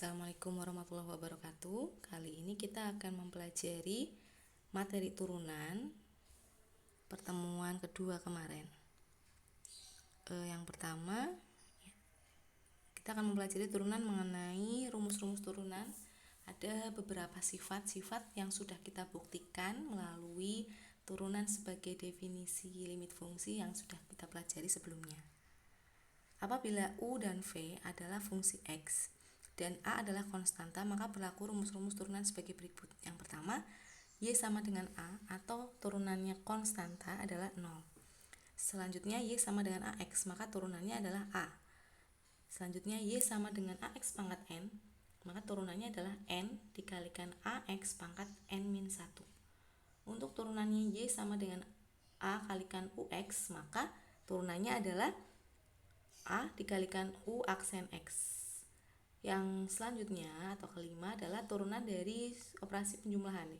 Assalamualaikum warahmatullahi wabarakatuh. Kali ini kita akan mempelajari materi turunan pertemuan kedua kemarin. Yang pertama, kita akan mempelajari turunan mengenai rumus-rumus turunan. Ada beberapa sifat-sifat yang sudah kita buktikan melalui turunan sebagai definisi limit fungsi yang sudah kita pelajari sebelumnya. Apabila U dan V adalah fungsi X dan A adalah konstanta, maka berlaku rumus-rumus turunan sebagai berikut. Yang pertama, Y sama dengan A atau turunannya konstanta adalah 0. Selanjutnya Y sama dengan AX, maka turunannya adalah A. Selanjutnya Y sama dengan AX pangkat N, maka turunannya adalah N dikalikan AX pangkat N-1. Untuk turunannya Y sama dengan A kalikan UX, maka turunannya adalah A dikalikan U aksen X. Yang selanjutnya atau kelima adalah turunan dari operasi penjumlahan.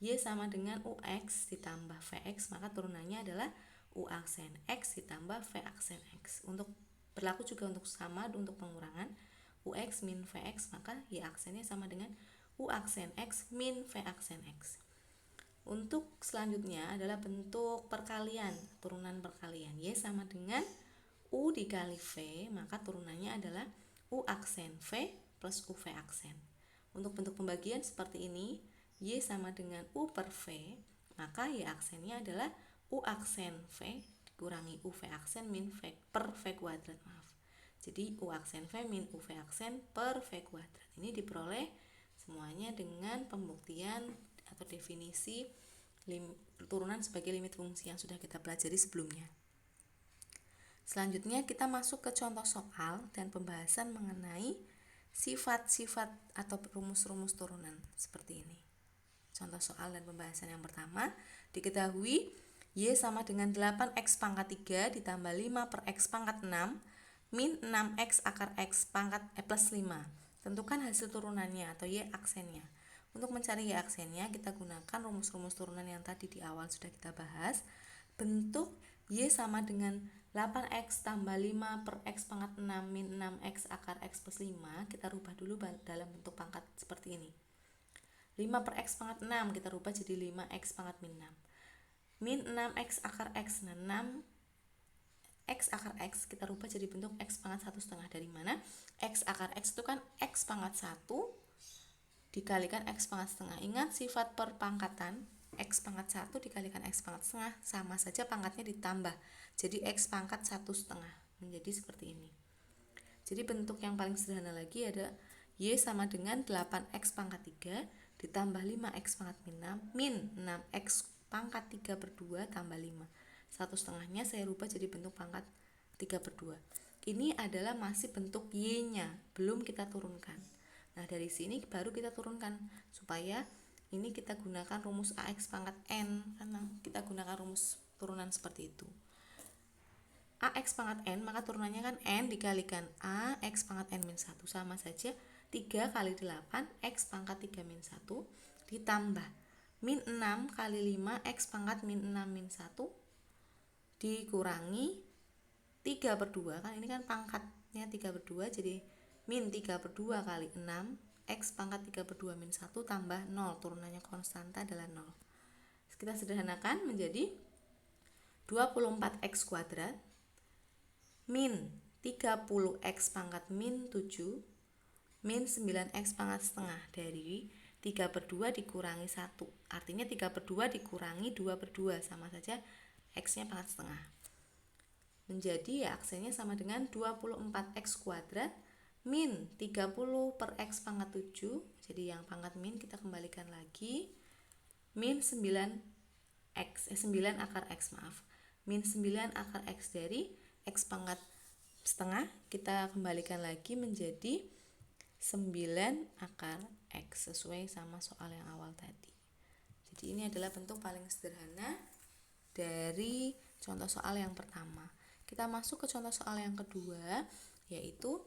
Y sama dengan UX ditambah VX, maka turunannya adalah U aksen X ditambah V aksen X. Untuk berlaku juga untuk sama untuk pengurangan UX min VX, maka Y aksennya sama dengan U aksen X min V aksen X. Untuk selanjutnya adalah bentuk perkalian, turunan perkalian. Y sama dengan U dikali V, maka turunannya adalah U aksen V plus UV aksen. Untuk bentuk pembagian seperti ini, Y sama dengan U per V, maka Y aksennya adalah U aksen V dikurangi UV aksen min V per V kuadrat. Jadi U aksen V min UV aksen per V kuadrat. Ini diperoleh semuanya dengan pembuktian atau definisi turunan sebagai limit fungsi yang sudah kita pelajari sebelumnya. Selanjutnya kita masuk ke contoh soal dan pembahasan mengenai sifat-sifat atau rumus-rumus turunan seperti ini. Contoh soal dan pembahasan yang pertama, diketahui Y sama dengan 8X pangkat 3 ditambah 5 per X pangkat 6 min 6X akar X pangkat plus 5. Tentukan hasil turunannya atau Y aksennya. Untuk mencari Y aksennya, kita gunakan rumus-rumus turunan yang tadi di awal sudah kita bahas. Bentuk Y sama dengan 8X tambah 5 per X pangkat 6 min 6X akar X plus 5, kita rubah dulu dalam bentuk pangkat seperti ini. 5 per X pangkat 6 kita rubah jadi 5X pangkat min 6. Min 6X akar X, nah 6X akar X kita rubah jadi bentuk X pangkat 1/2. Dari mana? X akar X itu kan X pangkat 1 dikalikan X pangkat setengah. Ingat sifat perpangkatan, X pangkat 1 dikalikan X pangkat setengah sama saja pangkatnya ditambah. Jadi X pangkat 1/2 menjadi seperti ini. Jadi bentuk yang paling sederhana lagi ada Y sama dengan 8X pangkat 3 ditambah 5X pangkat min 6X pangkat 3/2 tambah 5. 1/2-nya saya rubah jadi bentuk pangkat 3/2. Ini adalah masih bentuk Y-nya, belum kita turunkan. Nah, dari sini baru kita turunkan supaya ini kita gunakan rumus AX pangkat N, karena kita gunakan rumus turunan seperti itu. AX pangkat N, maka turunannya kan N dikalikan AX pangkat N min 1, sama saja 3 kali 8 X pangkat 3 min 1 ditambah min 6 kali 5 X pangkat min 6 min 1 dikurangi 3/2, kan ini kan pangkatnya 3/2, jadi min 3/2 kali 6 X pangkat 3/2 min 1 tambah 0, turunannya konstanta adalah 0. Kita sederhanakan menjadi 24X kuadrat min 30X pangkat min 7 min 9X pangkat setengah dari 3/2 dikurangi 1. Artinya 3/2 dikurangi 2/2 sama saja X-nya pangkat setengah. Menjadi ya aksennya sama dengan 24X kuadrat min 30 per X pangkat 7. Jadi yang pangkat min kita kembalikan lagi. Min 9 akar X, min 9 akar X dari X pangkat setengah kita kembalikan lagi menjadi 9 akar X sesuai sama soal yang awal tadi. Jadi ini adalah bentuk paling sederhana dari contoh soal yang pertama. Kita masuk ke contoh soal yang kedua, yaitu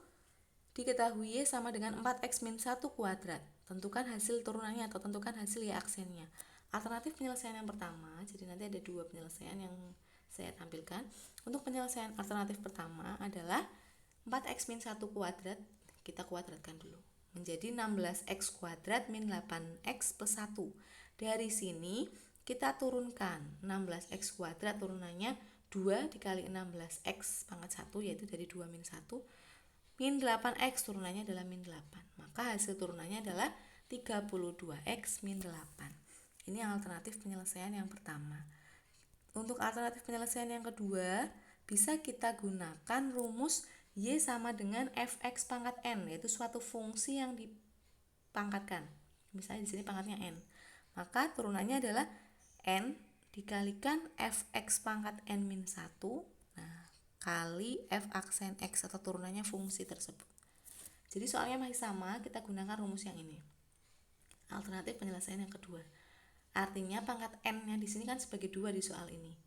diketahui Y sama dengan 4X min 1 kuadrat. Tentukan hasil turunannya atau tentukan hasil Y aksennya. Alternatif penyelesaian yang pertama, jadi nanti ada dua penyelesaian yang saya tampilkan. Untuk penyelesaian alternatif pertama adalah 4X min 1 kuadrat, kita kuadratkan dulu. menjadi 16x kuadrat min 8x plus 1. Dari sini kita turunkan 16x kuadrat turunannya 2 dikali 16x pangkat 1, yaitu dari 2 min 1, min 8x turunannya adalah min 8. Maka hasil turunannya adalah 32x min 8. Ini alternatif penyelesaian yang pertama. Untuk alternatif penyelesaian yang kedua, bisa kita gunakan rumus Y sama dengan fx pangkat n, yaitu suatu fungsi yang dipangkatkan. Misalnya di sini pangkatnya n. Maka turunannya adalah n dikalikan fx pangkat n min 1, nah, kali f aksen x atau turunannya fungsi tersebut. Jadi soalnya masih sama, kita gunakan rumus yang ini. Alternatif penyelesaian yang kedua. Artinya pangkat n-nya di sini kan sebagai 2 di soal ini.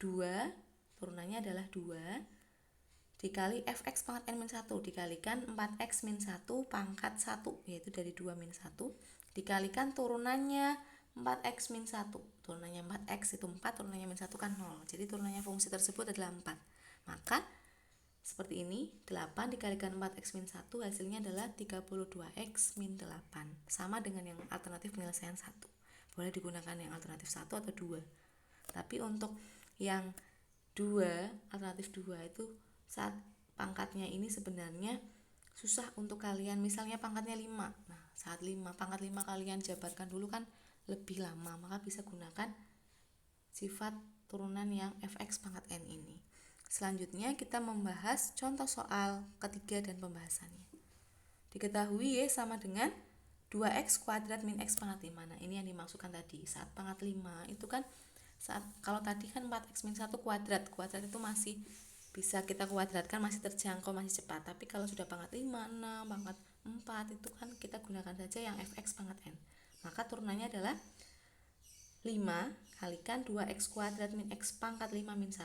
2 turunannya adalah 2 dikali fx pangkat n min 1 dikalikan 4x min 1 pangkat 1, yaitu dari 2 min 1, dikalikan turunannya 4x min 1. Turunannya 4x itu 4, turunannya min 1 kan 0. Jadi turunannya fungsi tersebut adalah 4. Maka seperti ini, 8 dikalikan 4x min 1 hasilnya adalah 32x min 8. Sama dengan yang alternatif penyelesaian 1. Boleh digunakan yang alternatif 1 atau 2. Tapi untuk yang 2, alternatif 2 itu saat pangkatnya ini sebenarnya susah untuk kalian, misalnya pangkatnya 5. Nah, saat 5, pangkat 5 kalian jabarkan dulu kan lebih lama, maka bisa gunakan sifat turunan yang fx pangkat n ini. Selanjutnya kita membahas contoh soal ketiga dan pembahasannya. Diketahui Y sama dengan 2x kuadrat min x pangkat 5. Nah, ini yang dimaksudkan tadi. Saat pangkat 5 itu kan kalau tadi kan 4x min 1 kuadrat. Kuadrat itu masih bisa kita kuadratkan, masih terjangkau, masih cepat. Tapi kalau sudah pangkat 5, 6, pangkat 4 itu kan kita gunakan saja yang fx pangkat n. Maka turunannya adalah 5 kalikan 2x kuadrat min x pangkat 5 min 1.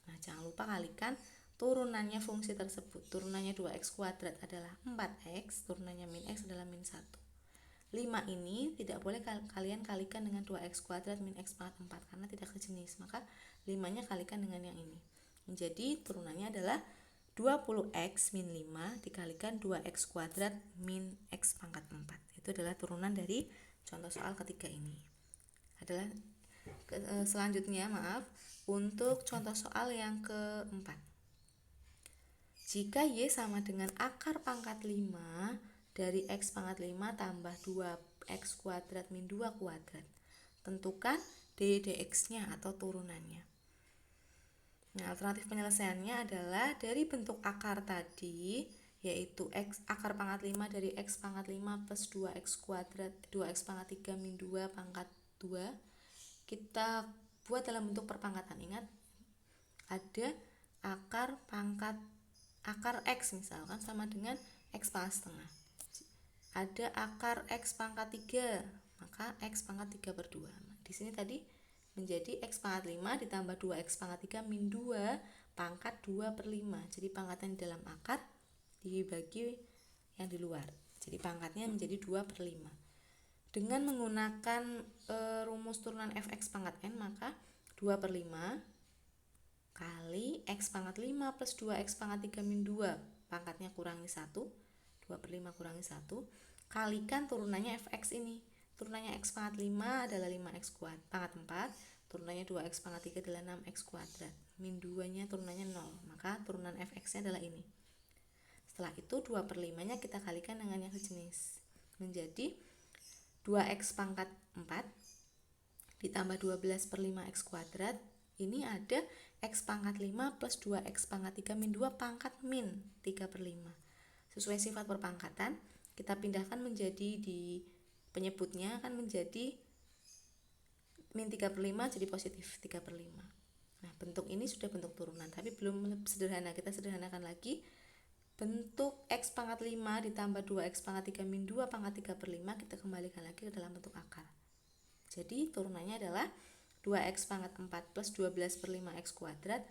Nah, jangan lupa kalikan turunannya fungsi tersebut. Turunannya 2x kuadrat adalah 4x, turunannya min x adalah min 1. 5 ini tidak boleh kalian kalikan dengan 2x kuadrat min x pangkat 4 karena tidak sejenis. Maka 5-nya kalikan dengan yang ini. Jadi turunannya adalah 20x min 5 dikalikan 2x kuadrat min x pangkat 4. Itu adalah turunan dari contoh soal ketiga ini. Selanjutnya, untuk contoh soal yang keempat. Jika Y sama dengan akar pangkat 5 dari x pangkat 5 tambah 2x kuadrat min 2 kuadrat. Tentukan dx-nya atau turunannya. Nah, alternatif penyelesaiannya adalah dari bentuk akar tadi, yaitu akar pangkat 5 dari x pangkat 5 plus 2x kuadrat 2x pangkat 3 min 2 pangkat 2, kita buat dalam bentuk perpangkatan. Ingat, ada akar x misalkan sama dengan x pangkat setengah. Ada akar x pangkat 3, maka x pangkat 3 per 2. Di sini tadi menjadi x pangkat 5 ditambah 2x pangkat 3 min 2 pangkat 2 per 5. Jadi pangkatnya di dalam akar dibagi yang di luar. Jadi pangkatnya menjadi 2 per 5. Dengan menggunakan rumus turunan fx pangkat n, maka 2 per 5 kali x pangkat 5 plus 2x pangkat 3 min 2 pangkatnya kurangi 1, 2 per 5 kurangi 1, kalikan turunannya fx ini. Turunannya x pangkat 5 adalah 5x pangkat 4, turunannya 2x pangkat 3 adalah 6x kuadrat, min 2 nya turunannya 0, maka turunan fx nya adalah ini. Setelah itu 2 per 5 nya kita kalikan dengan yang sejenis, menjadi 2x pangkat 4 ditambah 12 per 5x kuadrat. Ini ada x pangkat 5 plus 2x pangkat 3 min 2 pangkat min 3 per 5. Sesuai sifat perpangkatan, kita pindahkan menjadi di penyebutnya akan menjadi min 3 per 5 jadi positif 3 per 5. Nah, bentuk ini sudah bentuk turunan, tapi belum sederhana. Kita sederhanakan lagi. Bentuk x pangkat 5 ditambah 2x pangkat 3 min 2 pangkat 3 per 5 kita kembalikan lagi ke dalam bentuk akar. Jadi turunannya adalah 2x pangkat 4 plus 12 per 5x kuadrat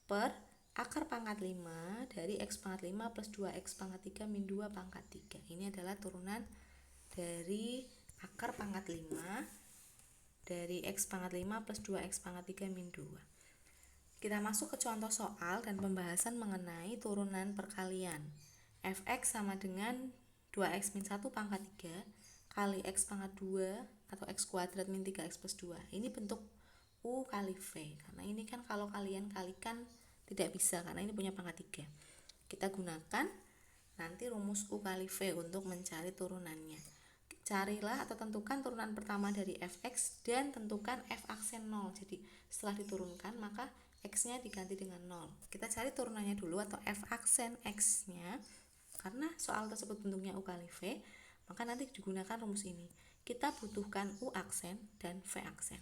per akar pangkat 5 dari x pangkat 5 plus 2x pangkat 3 min 2 pangkat 3. Ini adalah turunan dari akar pangkat 5 dari x pangkat 5 plus 2x pangkat 3 min 2. Kita masuk ke contoh soal dan pembahasan mengenai turunan perkalian. Fx sama dengan 2x min 1 pangkat 3 kali x pangkat 2 atau x kuadrat min 3x plus 2. Ini bentuk U kali V. Karena ini kan kalau kalian kalikan tidak bisa karena ini punya pangkat 3. Kita gunakan nanti rumus U kali V untuk mencari turunannya. Carilah atau tentukan turunan pertama dari fx dan tentukan f aksen 0. Jadi setelah diturunkan maka x-nya diganti dengan 0. Kita cari turunannya dulu atau f aksen x-nya. Karena soal tersebut bentuknya U kali V, maka nanti digunakan rumus ini. Kita butuhkan U aksen dan V aksen.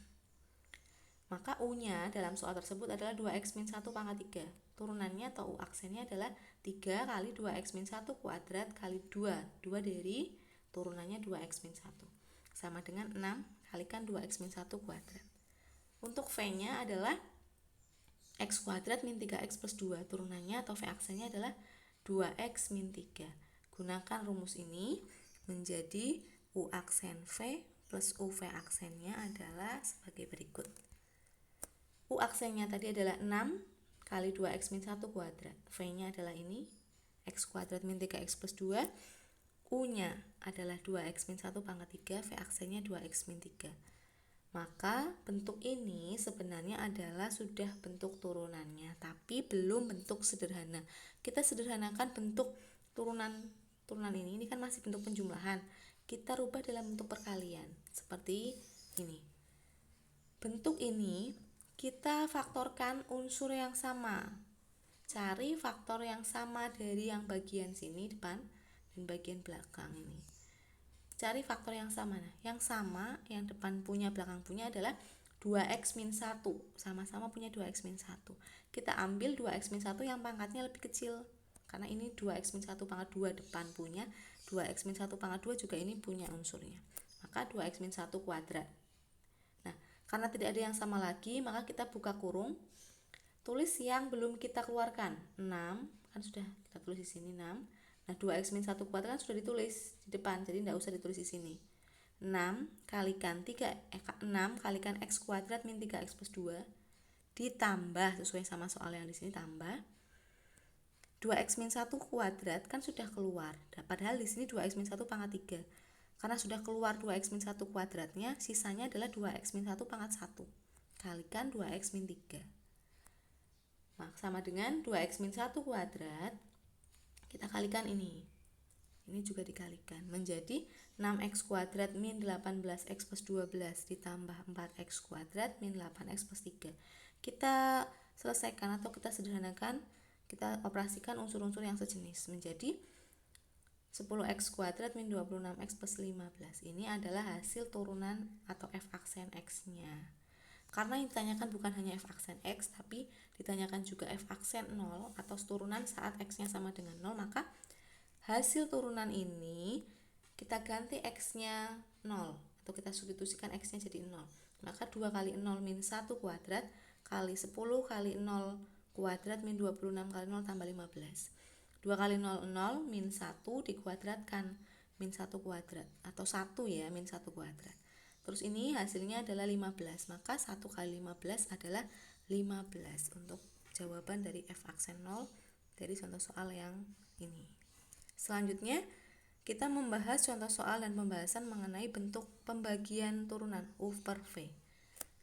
Maka U-nya dalam soal tersebut adalah 2x min 1 pangkat 3. Turunannya atau U aksennya adalah 3 kali 2x min 1 kuadrat kali 2. 2 dari turunannya 2x min 1. Sama dengan 6 kalikan 2x min 1 kuadrat. Untuk V-nya adalah x kuadrat min 3x plus 2. Turunannya atau V aksennya adalah 2x min 3. Gunakan rumus ini menjadi U aksen V plus U V aksennya adalah sebagai berikut. U aksennya tadi adalah 6 kali 2x min 1 kuadrat. V-nya adalah ini, x kuadrat min 3x plus 2. U-nya adalah 2x min 1 pangkat 3, V aksennya 2x min 3. Maka bentuk ini sebenarnya adalah sudah bentuk turunannya, tapi belum bentuk sederhana. Kita sederhanakan bentuk turunan ini kan masih bentuk penjumlahan. Kita rubah dalam bentuk perkalian, seperti ini. Bentuk ini kita faktorkan unsur yang sama. Cari faktor yang sama dari yang bagian sini depan dan bagian belakang ini. Cari faktor yang sama. Nah, yang sama, yang depan punya, belakang punya adalah 2x min 1. Sama-sama punya 2x min 1. Kita ambil 2x min 1 yang pangkatnya lebih kecil. Karena ini 2x min 1 pangkat 2 depan punya, 2x min 1 pangkat 2 juga ini punya unsurnya. Maka 2x min 1 kuadrat. Nah, karena tidak ada yang sama lagi, maka kita buka kurung. Tulis yang belum kita keluarkan. 6, kan sudah kita tulis di sini 6. Nah, 2x min 1 kuadrat kan sudah ditulis di depan, jadi tidak usah ditulis di sini. 6 kalikan 6 kalikan x kuadrat min 3x plus 2 ditambah, sesuai sama soal yang di sini, tambah 2x min 1 kuadrat kan sudah keluar. Padahal di sini 2x min 1 pangkat 3. Karena sudah keluar 2x min 1 kuadratnya, sisanya adalah 2x min 1 pangkat 1 kalikan 2x min 3. Nah, sama dengan 2x min 1 kuadrat, kita kalikan ini juga dikalikan menjadi 6x kuadrat min 18x plus 12 ditambah 4x kuadrat min 8x plus 3. Kita selesaikan atau kita sederhanakan, kita operasikan unsur-unsur yang sejenis menjadi 10x kuadrat min 26x plus 15. Ini adalah hasil turunan atau f aksen x-nya. Karena yang ditanyakan bukan hanya f aksen x, tapi ditanyakan juga f aksen 0 atau turunan saat x-nya sama dengan 0, maka hasil turunan ini kita ganti x-nya 0 atau kita substitusikan x-nya jadi 0. Maka 2 kali 0 min 1 kuadrat kali 10 kali 0 kuadrat min 26 kali 0 tambah 15. 2 kali 0, 0 min 1 dikuadratkan min 1 kuadrat atau 1 ya, min 1 kuadrat. Terus ini hasilnya adalah 15, maka 1 kali 15 adalah 15 untuk jawaban dari f aksen 0 dari contoh soal yang ini. Selanjutnya kita membahas contoh soal dan pembahasan mengenai bentuk pembagian turunan U per V.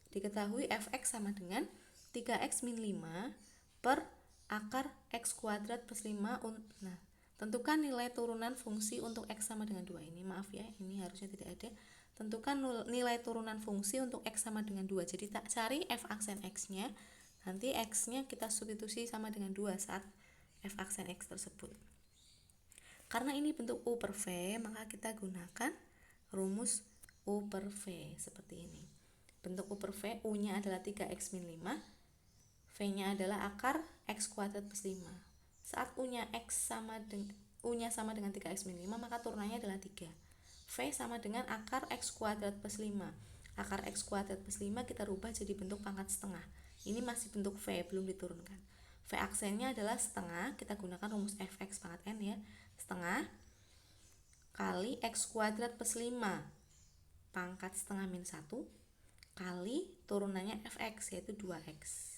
Diketahui fx sama dengan 3x min 5 per akar x kuadrat plus 5. Nah, tentukan nilai turunan fungsi untuk x sama dengan 2. Ini maaf ya, ini harusnya tidak ada. Tentukan nilai turunan fungsi untuk x sama dengan 2. Jadi tak cari f aksen x-nya, nanti x-nya kita substitusi sama dengan 2 saat f aksen x tersebut. Karena ini bentuk U per V, maka kita gunakan rumus U per V seperti ini. Bentuk U per V, U-nya adalah 3x min 5, V-nya adalah akar x kuadrat plus 5. Saat U-nya sama dengan 3x min 5, maka turunannya adalah 3. V sama dengan akar x kuadrat plus 5. Akar x kuadrat plus 5 kita rubah jadi bentuk pangkat setengah. Ini masih bentuk V, belum diturunkan. V aksennya adalah setengah, kita gunakan rumus fx pangkat n ya. Setengah kali x kuadrat plus 5 pangkat setengah min 1 kali turunannya fx yaitu 2x.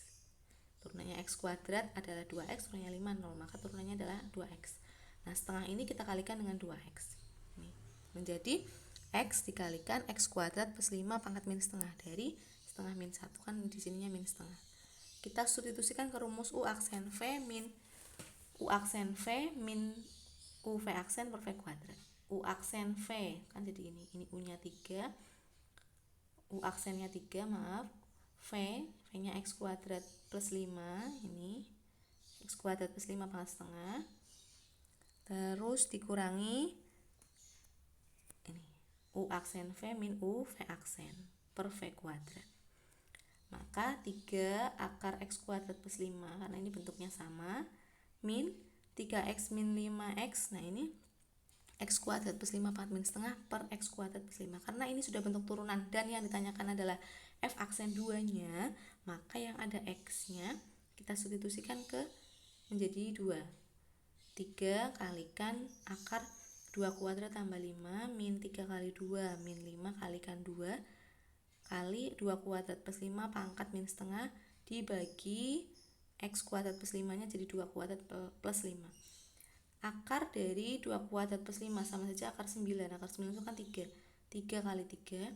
Turunannya x kuadrat adalah 2x, turunannya 5, 0, maka turunannya adalah 2x. Nah, setengah ini kita kalikan dengan 2x. Ini menjadi x dikalikan x kuadrat plus 5 pangkat min setengah. Dari setengah min 1 kan di sininya min setengah. Kita substitusikan ke rumus U aksen V min U aksen V min U V aksen per V kuadrat. U aksen V kan jadi ini U-nya 3, U aksennya 3, maaf. V-nya x kuadrat plus 5, ini x kuadrat plus 5 pangkat setengah. Terus dikurangi ini U aksen V min U V aksen per V kuadrat. Maka 3 akar x kuadrat plus 5, karena ini bentuknya sama, min 3x min 5x. Nah, ini x kuadrat plus 5 pangkat min setengah per x kuadrat plus 5. Karena ini sudah bentuk turunan dan yang ditanyakan adalah f aksen 2-nya, maka yang ada x-nya kita substitusikan ke menjadi 2. 3 kalikan akar 2 kuadrat tambah 5 min 3 kali 2 min 5 kalikan 2 kali 2 kuadrat plus 5 pangkat min setengah dibagi x kuadrat plus 5-nya jadi 2 kuadrat plus 5. Akar dari 2 kuadrat plus 5 sama saja akar 9. Akar 9 itu kan 3. 3 kali 3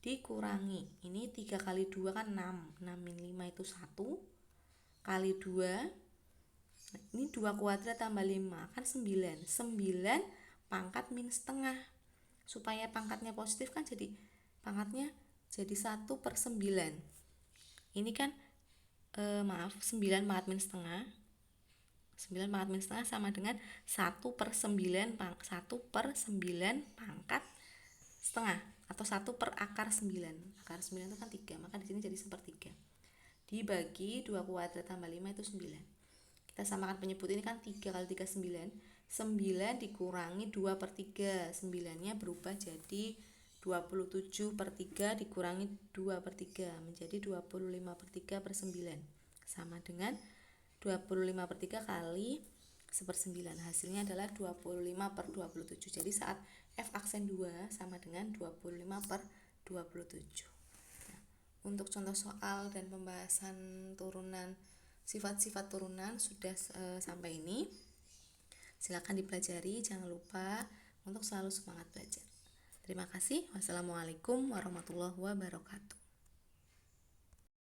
dikurangi. Ini 3 kali 2 kan 6. 6 min 5 itu 1. Kali 2. Nah, ini 2 kuadrat tambah 5 kan 9. 9 pangkat min setengah. Supaya pangkatnya positif kan jadi pangkatnya jadi 1 per 9. Ini kan 9 pangkat min setengah. 9 pangkat min setengah sama dengan 1 per 9 pangkat setengah atau 1 per akar 9. Akar 9 itu kan 3, maka di sini jadi 1/3. Dibagi 2 kuadrat tambah 5 itu 9. Kita samakan penyebut ini kan 3 kali 3 9. 9 dikurangi 2/3. 9-nya berubah jadi 27/3 dikurangi 2/3 menjadi 25/3 per 9. Sama dengan 25/3 kali 1/9. Hasilnya adalah 25/27. Jadi saat f aksen 2 sama dengan 25/27. Nah, untuk contoh soal dan pembahasan turunan, sifat-sifat turunan sudah sampai ini. Silakan dipelajari, jangan lupa untuk selalu semangat belajar. Terima kasih. Wassalamualaikum warahmatullahi wabarakatuh.